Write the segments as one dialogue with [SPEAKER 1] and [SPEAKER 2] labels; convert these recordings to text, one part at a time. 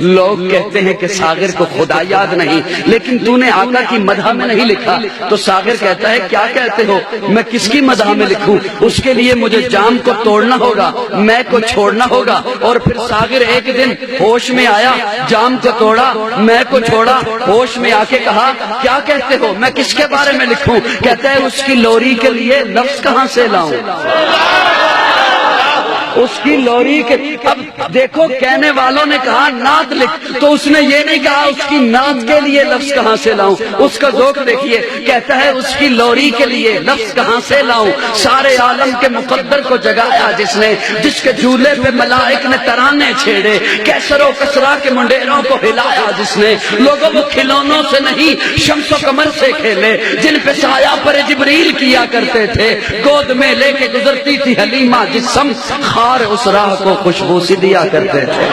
[SPEAKER 1] لوگ کہتے ہیں کہ ساغر کو خدا یاد نہیں، لیکن تو نے آقا کی مدح میں نہیں لکھا۔ تو ساغر کہتا ہے کیا کہتے ہو، میں کس کی مدح میں لکھوں؟ اس کے لیے مجھے جام کو توڑنا ہوگا، میں کو چھوڑنا ہوگا۔ اور پھر ساغر ایک دن ہوش میں آیا، جام کو توڑا، میں کو چھوڑا، ہوش میں آ کے کہا کیا کہتے ہو، میں کس کے بارے میں لکھوں؟ کہتا ہے اس کی لوری کے لیے لفظ کہاں سے لاؤں؟ اس کی لوری کے، اب دیکھو کہنے والوں نے کہا نعت لکھ، تو اس نے یہ نہیں کہا اس کی نعت کے لیے لفظ کہاں سے لاؤں۔ اس کا ذوق دیکھیے، کہتا ہے اس کی لوری کے لیے لفظ کہاں سے لاؤں؟ سارے عالم کے مقدر کو جگایا جس نے، جس کے جھولے پہ ملائک نے ترانے چھیڑے، کیسر و کسرا کے منڈیروں کو ہلایا جس نے، لوگوں کو کھلونوں سے نہیں شمس و قمر سے کھیلے، جن پہ سایہ پر جبریل کیا کرتے تھے، گود میں لے کے گزرتی تھی حلیمہ جسم، اور اس راہ کو خوشبو سی دیا کرتے تھے۔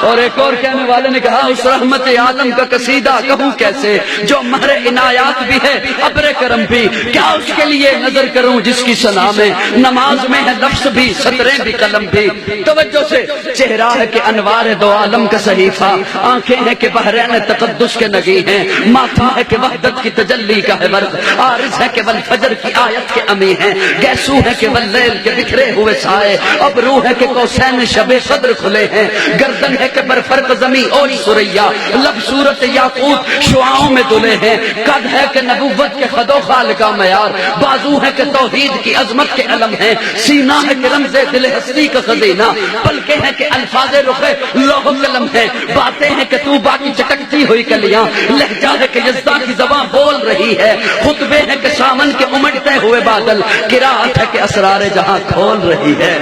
[SPEAKER 1] اور ایک اور کہنے والے نے کہا اس رحمت عالم کا قصیدہ کہوں کیسے، جو مہر عنایات بھی ہے ابر کرم بھی، کیا اس کے لیے نظر کروں جس کی ثنا میں نماز میں ہے لفظ بھی، سطریں بھی، قلم بھی۔ توجہ سے، چہرہ ہے کہ انوار دو عالم کا صحیفہ، آنکھیں ہیں کہ بحرین تقدس کے نگی ہیں، ماتھا ہے کہ وحدت کی تجلی کا ہے ورد، عارض ہے کہ والفجر کی آیت کے امی ہیں، گیسو ہے کہ واللیل کے بکھرے ہوئے سائے، ابرو ہے کہ قوسین شب قدر کھلے ہیں، گردن ہے کہ برفرق زمین اور سریا، لب صورت یاقوت شعاؤں میں دلے ہیں، قد ہے کہ نبوت کے خد و خال کا معیار، بازو ہے کہ توحید کی عظمت کے علم ہیں، سینہ ہے کہ رمز دل ہستی کا خزینہ، پلکیں ہیں کہ الفاظ رخ لوح قلم ہیں، باتیں ہیں کہ تو باقی چٹکتی ہوئی کلیاں، لہجہ ہے کہ یزداں کی زبان بول رہی ہے، خطبے ہیں کہ سامن کے امڑتے ہوئے بادل، قرات ہے کہ اسرار جہاں کھول رہی ہے۔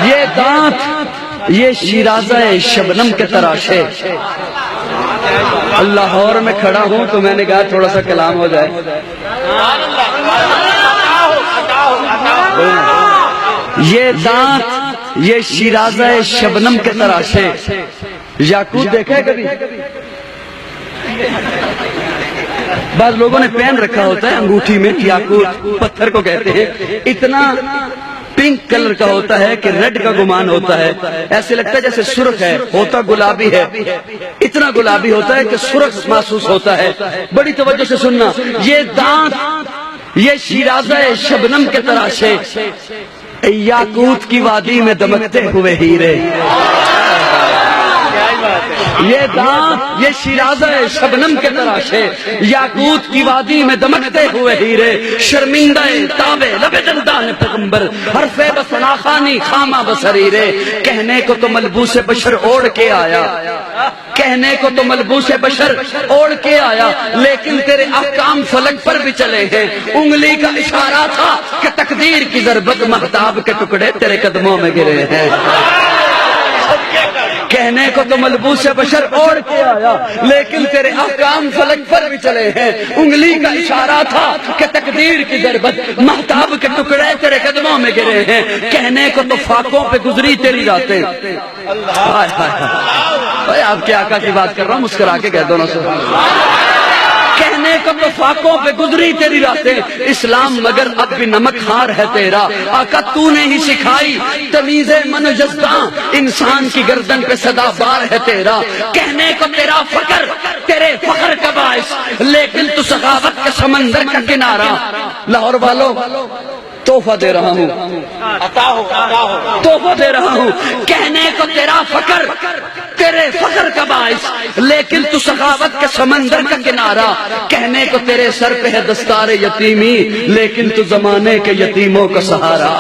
[SPEAKER 1] یہ دانت یہ شیرازہ شبنم کے تراشے۔ لاہور میں کھڑا ہوں تو میں نے کہا تھوڑا سا کلام ہو جائے۔ یہ دانت یہ شیرازہ شبنم کے تراشے۔ یاقوت دیکھا ہے کبھی؟ بعض لوگوں نے پہن رکھا ہوتا ہے انگوٹھی میں، یاقوت پتھر کو کہتے ہیں، اتنا پنک کلر کا ہوتا ہے کہ ریڈ کا گمان ہوتا ہے، ایسے لگتا ہے جیسے سرخ ہے، ہوتا گلابی ہے، اتنا گلابی ہوتا ہے کہ سرخ محسوس ہوتا ہے۔ بڑی توجہ سے سننا، یہ دانت یہ شیرازہ شبنم کے تراشے، یاقوت کی وادی میں دمکتے ہوئے ہیرے۔ یہ دانت یہ شیرازہ شبنم کے تراشے، یاقوت کی وادی میں دمکتے ہوئے ہیرے، شرمندہ تابے لب دندان پیغمبر، حرف بسنا خانی خامہ بسریرے۔ کہنے کو تو ملبوس بشر اوڑھ کے آیا، کہنے کو تو ملبوس بشر اوڑھ کے آیا، لیکن تیرے احکام فلک پر بھی چلے ہیں۔ انگلی کا اشارہ تھا کہ تقدیر کی ضربت مہتاب کے ٹکڑے تیرے قدموں میں گرے ہیں۔ کہنے کو تو ملبوس بشر اوڑھ کے آیا، لیکن تیرے احکام فلک پر بھی چلے ہیں۔ انگلی کا اشارہ تھا کہ تقدیر کی ضربت مہتاب کے ٹکڑے تیرے قدموں میں گرے ہیں۔ کہنے کو تو فاقوں پہ گزری تیری راتیں۔ آپ کے آقا کی بات کر رہا ہوں، مسکرا کے کہہ دو نا سبحان اللہ۔ کہنے کو تو فاقوں پہ گزری تیری راتیں، اسلام مگر اب بھی نمک خار ہے تیرا۔ آقا تو نے ہی سکھائی تمیز من و جزداں، انسان کی گردن پہ صدا بار ہے تیرا۔ کہنے کو تیرا فخر تیرے فخر کا باعث، لیکن تو سخاوت کے سمندر کا کنارہ۔ لاہور والوں تحفہ دے رہا ہوں، تحفہ دے رہا ہوں۔ کہنے کو تیرا فخر تیرے فخر کا باعث، لیکن تو سخاوت کے سمندر کا کنارہ۔ کہنے کو تیرے سر پہ ہے دستار یتیمی، لیکن تو زمانے کے یتیموں کا سہارا۔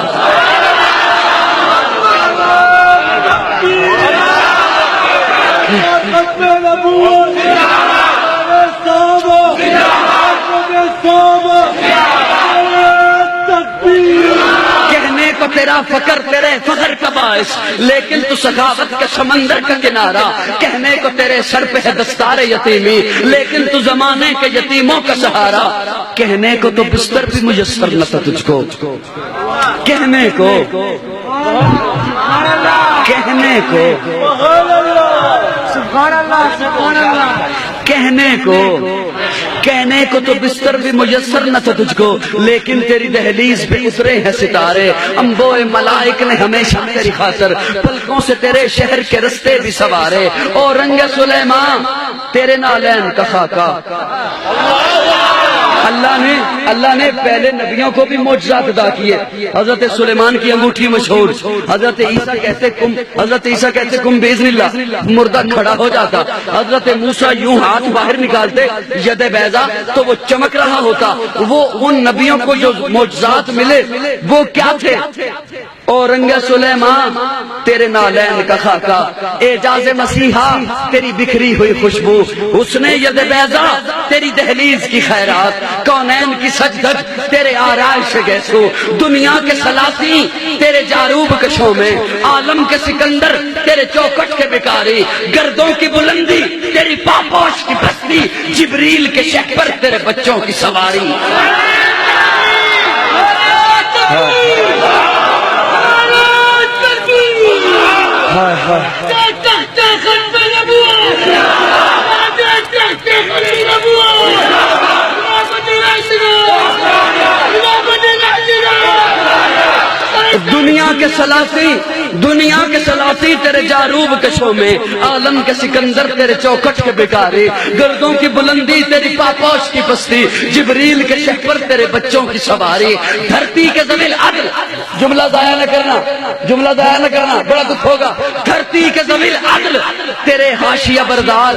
[SPEAKER 1] تیرا فخر تیرے فخر کا باعث، لیکن تو سخاوت کے سمندر کا کنارہ۔ کہنے کو تیرے سر پہ ہے دستار یتیمی، لیکن تو زمانے کے یتیموں کا سہارا۔ کہنے کو تو بستر بھی میسر نہ تھا تجھ کو، کہنے کو کہنے کو کہنے کو کہنے کو تو بستر بھی میسر نہ تھا تجھ کو، لیکن تیری دہلیز پہ اترے ہیں ستارے، انبوئے ملائک نے ہمیشہ تیری خاطر پلکوں سے تیرے شہر کے رستے بھی سوارے، اور رنگ سلیمان تیرے نالین کا خاکہ۔ اللہ نے پہلے نبیوں کو بھی معجزات عطا کیے۔ حضرت سلیمان کی انگوٹھی مشہور، حضرت عیسیٰ کہتے کم باذن اللہ، مردہ کھڑا ہو جاتا۔ حضرت موسیٰ یوں ہاتھ باہر نکالتے ید بیضا تو وہ چمک رہا ہوتا۔ وہ ان نبیوں کو جو معجزات ملے وہ کیا تھے؟ اور رنگ سلیمان تیرے نالین کا خاکہ، اعجاز مسیحا تیری بکھری ہوئی خوشبو، حسن ید بیضا تیری دہلیز کی خیرات، کونین کی سجدت تیرے آرائش گیسو، دنیا کے سلاطین تیرے جاروب کشوں میں، عالم کے سکندر تیرے چوکٹ کے بکاری، گردوں کی بلندی تیری پاپوش کی پستی، جبریل کے شہ پر تیرے بچوں کی سواری۔ دنیا کے سلاطین تیرے جاروب کشوں میں، عالم کے سکندر تیرے چوکٹ کے بکارے، گردوں کی بلندی تیری پاپوش کی پستی، جبریل کے شہ پر تیرے بچوں کی سواری، دھرتی کے ذویل عدل، جملہ ضائع نہ کرنا بڑا دکھ ہوگا، دھرتی کے ذویل عدل تیرے حاشیہ بردار،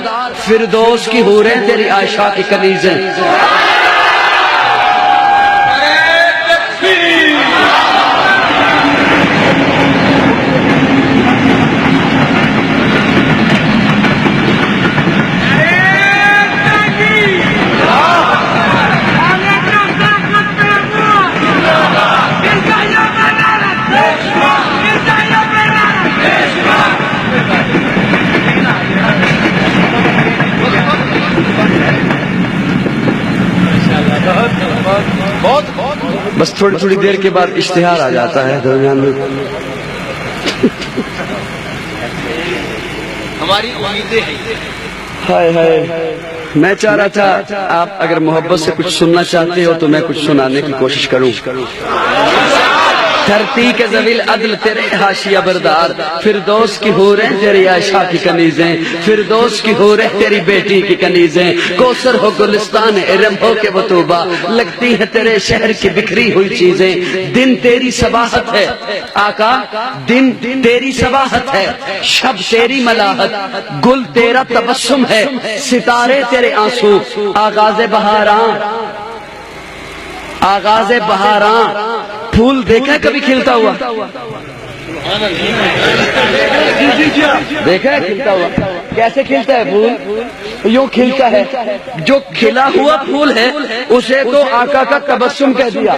[SPEAKER 1] فردوس کی حوریں تیری عائشہ کی کنیزیں۔ بس تھوڑی دیر کے بعد اشتہار آ جاتا ہے درمیان میں۔
[SPEAKER 2] ہماری امیدیں ہیں۔
[SPEAKER 1] ہائے میں چاہ رہا تھا آپ اگر محبت سے کچھ سننا چاہتے ہو تو میں کچھ سنانے کی کوشش کروں۔ دھرتی کے ذویل عدل تیرے حاشیہ بردار، فردوس کی حوریں تیری عائشہ کی کنیزیں، فردوس کی حوریں تیری بیٹی کی کنیزیں، کوثر ہو گلستان ارم ہو کے وہ توبہ، لگتی ہے تیرے شہر کی بکھری ہوئی چیزیں، دن تیری صباحت ہے آقا، دن تیری صباحت ہے، شب تیری ملاحت، گل تیرا تبسم ہے، ستارے تیرے آنسو، آغاز بہاراں پھول دیکھا کبھی کھلتا ہوا؟ دیکھا ہے کھلتا ہوا؟ کیسے کھلتا ہے پھول؟ یوں کھلتا ہے۔ جو کھلا ہوا پھول ہے اسے تو آقا کا تبسم کہہ دیا،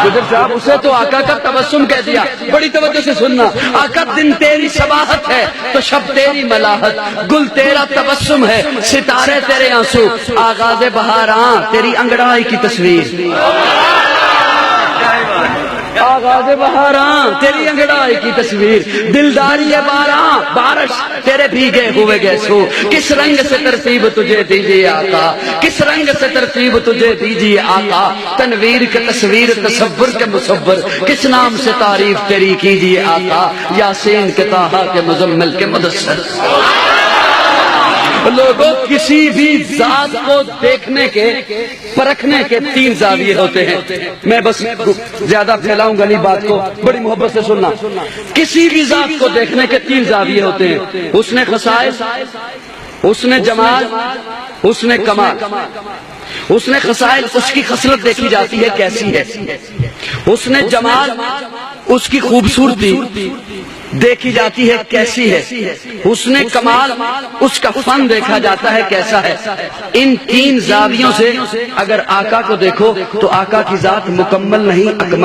[SPEAKER 1] گجر صاحب اسے تو آقا کا تبسم کہہ دیا۔ بڑی توجہ سے سننا، آقا دن تیری صباحت ہے تو شب تیری ملاحت، گل تیرا تبسم ہے، ستارے تیرے آنسو، آغاز بہاراں تیری انگڑائی کی تصویر، آغاز بہاراں تیری انگڑائی کی تصویر، دلداری باراں بارش تیرے بھیگے ہوئے گیسو، کس رنگ سے ترتیب تجھے دیجیے آقا، کس رنگ سے ترتیب تجھے دیجیے آقا، تنویر کے تصویر تصور کے مصور، کس نام سے تعریف تیری کیجیے آقا، یاسین کے طٰہٰ کے مزمل کے مدثر۔ لوگوں کسی بھی ذات کو دیکھنے کے پرکھنے کے تین زاویے ہوتے ہیں، میں بس زیادہ پھیلاؤں گا نہیں بات کو، بڑی محبت سے سننا۔ کسی بھی ذات کو دیکھنے کے تین زاویے ہوتے ہیں، حسن خصائص، حسن جمال، حسن کمال۔ حسن خصائص اس کی خصلت دیکھی جاتی ہے کیسی ہے، حسن جمال اس کی خوبصورتی دیکھی جاتی ہے کیسی ہے، حسن کمال اس کا فن دیکھا جاتا ہے کیسا ہے۔ ان تین زاویوں سے اگر آقا کو دیکھو تو آقا کی ذات مکمل نہیں اکمل